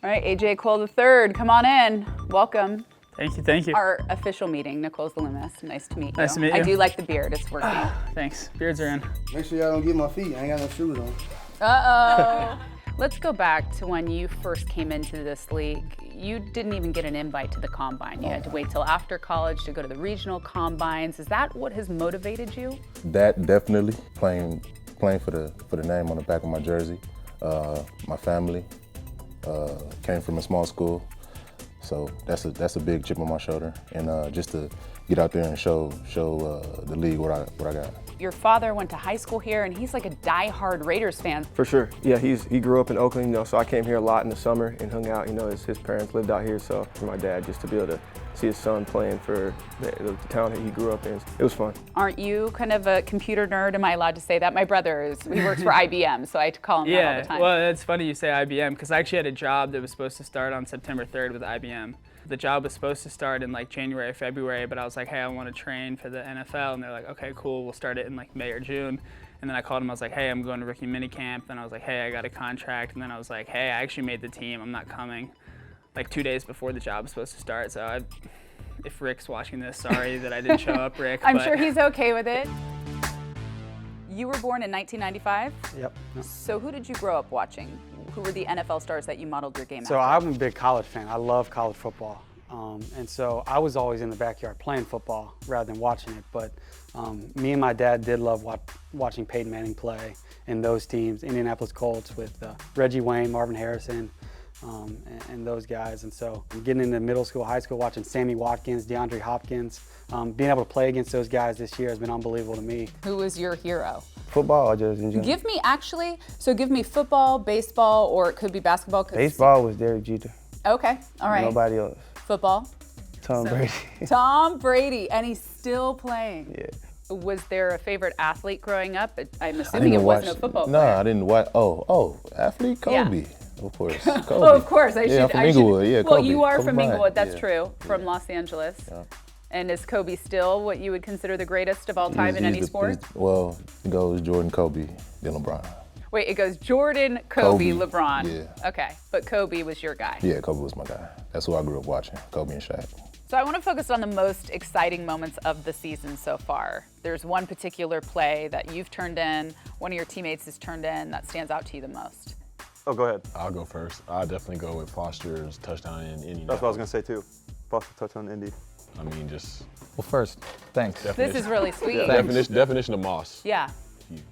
All right, AJ Cole III, come on in. Welcome. Thank you. Our official meeting, Nicole Zaloumis. Nice to meet you. Nice to meet I you. do like the beard, it's working. Thanks. Beards are in. Make sure y'all don't get my feet. I ain't got no shoes on. Uh-oh. Let's go back to when you first came into this league. You didn't even get an invite to the combine. You had to wait till after college to go to the regional combines. Is that what has motivated you? That definitely, playing for the name on the back of my jersey. My family came from a small school, so that's a big chip on my shoulder. And just to get out there and show the league what I got. Your father went to high school here, and he's like a die-hard Raiders fan. For sure. Yeah, he grew up in Oakland, so I came here a lot in the summer and hung out. His parents lived out here, so for my dad, just to be able to see his son playing for the town that he grew up in, it was fun. Aren't you kind of a computer nerd? Am I allowed to say that? My brother he works for IBM, so I call him that all the time. Well, it's funny you say IBM, because I actually had a job that was supposed to start on September 3rd with IBM. The job was supposed to start in like January, February, but I was like, hey, I want to train for the NFL. And they're like, okay, cool, we'll start it in like May or June. And then I called him, I was like, hey, I'm going to rookie minicamp. Then I was like, hey, I got a contract. And then I was like, hey, I actually made the team, I'm not coming. Like 2 days before the job was supposed to start. So if Rick's watching this, sorry that I didn't show up, Rick. I'm sure he's okay with it. You were born in 1995? Yep. So who did you grow up watching? Who were the NFL stars that you modeled your game So after? I'm a big college fan. I love college football. And so I was always in the backyard playing football rather than watching it. But me and my dad did love watching Peyton Manning play in those teams, Indianapolis Colts with Reggie Wayne, Marvin Harrison, and those guys. And so getting into middle school, high school, watching Sammy Watkins, DeAndre Hopkins, being able to play against those guys this year has been unbelievable to me. Who was your hero? Football, I just enjoy. Give me football, baseball, or it could be basketball. Baseball was Derek Jeter. Okay, all right. Nobody else. Football? Tom Brady. Tom Brady, and he's still playing. Yeah. Was there a favorite athlete growing up? I'm assuming it wasn't a football No, player. I didn't watch. Oh, athlete Kobe. Yeah. Of course. Kobe. Oh, of course. I'm from Inglewood. Yeah, Well, Kobe. you are Kobe from Bryant. Inglewood. That's Yeah. true. From Los Angeles. Yeah. And is Kobe still what you would consider the greatest of all time in any sport? Well, it goes Jordan, Kobe, then LeBron. Wait, it goes Jordan, Kobe, LeBron. Yeah. Okay, but Kobe was your guy. Yeah, Kobe was my guy. That's who I grew up watching, Kobe and Shaq. So I want to focus on the most exciting moments of the season so far. There's one particular play that you've turned in, one of your teammates has turned in, that stands out to you the most. Oh, go ahead. I'll go first. I'll definitely go with Foster's touchdown in Indy. That's what I was going to say, too. Foster touchdown Indy. I mean, just Well, first, thanks. This is really sweet. definition of Moss. Yeah,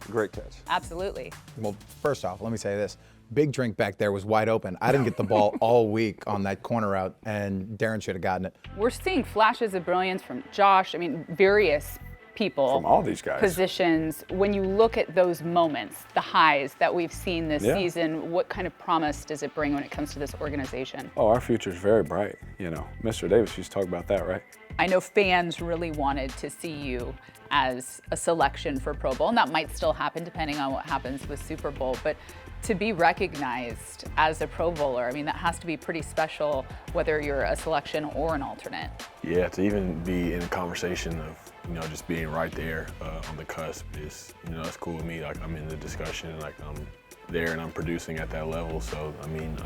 Great catch. absolutely. Well, first off, let me say this. Big drink back there was wide open. I didn't get the ball all week on that corner route, and Darren should have gotten it. We're seeing flashes of brilliance from Josh. I mean, various people. From all these guys. Positions. When you look at those moments, the highs that we've seen this season, what kind of promise does it bring when it comes to this organization? Oh, our future is very bright. Mr. Davis used to talk about that, right? I know fans really wanted to see you as a selection for Pro Bowl, and that might still happen depending on what happens with Super Bowl, but to be recognized as a Pro Bowler, I mean, that has to be pretty special, whether you're a selection or an alternate. Yeah, to even be in a conversation of, just being right there on the cusp is, that's cool with me. Like, I'm in the discussion, and like I'm there and I'm producing at that level. So, I mean,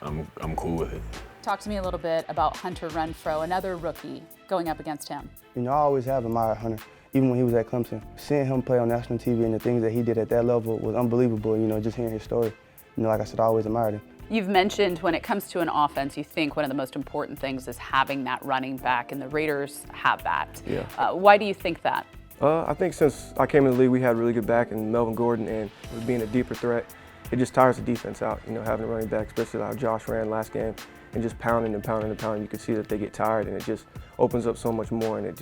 I'm cool with it. Talk to me a little bit about Hunter Renfrow, another rookie, going up against him. I always have admired Hunter, even when he was at Clemson. Seeing him play on national TV and the things that he did at that level was unbelievable, just hearing his story. Like I said, I always admired him. You've mentioned when it comes to an offense, you think one of the most important things is having that running back, and the Raiders have that. Yeah. Why do you think that? I think since I came in the league, we had really good back in Melvin Gordon, and with being a deeper threat, it just tires the defense out, having a running back, especially how Josh ran last game, and just pounding and pounding and pounding. You can see that they get tired, and it just opens up so much more, and I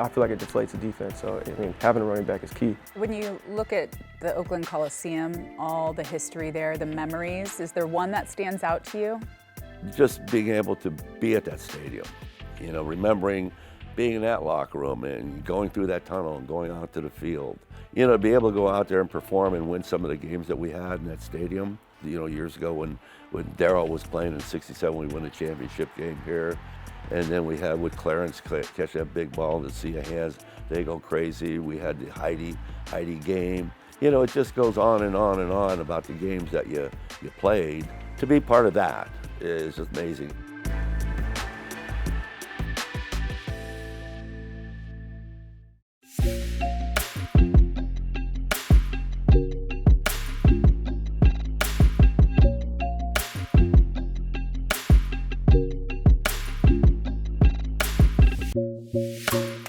feel like it deflates the defense. So, I mean, having a running back is key. When you look at the Oakland Coliseum, all the history there, the memories, is there one that stands out to you? Just being able to be at that stadium, remembering being in that locker room and going through that tunnel and going out to the field. To be able to go out there and perform and win some of the games that we had in that stadium. Years ago when Darryl was playing in '67, we won the championship game here. And then we had with Clarence catch that big ball to see a hands, they go crazy. We had the Heidi game. It just goes on and on and on about the games that you played. to be part of that is amazing.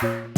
Thank you.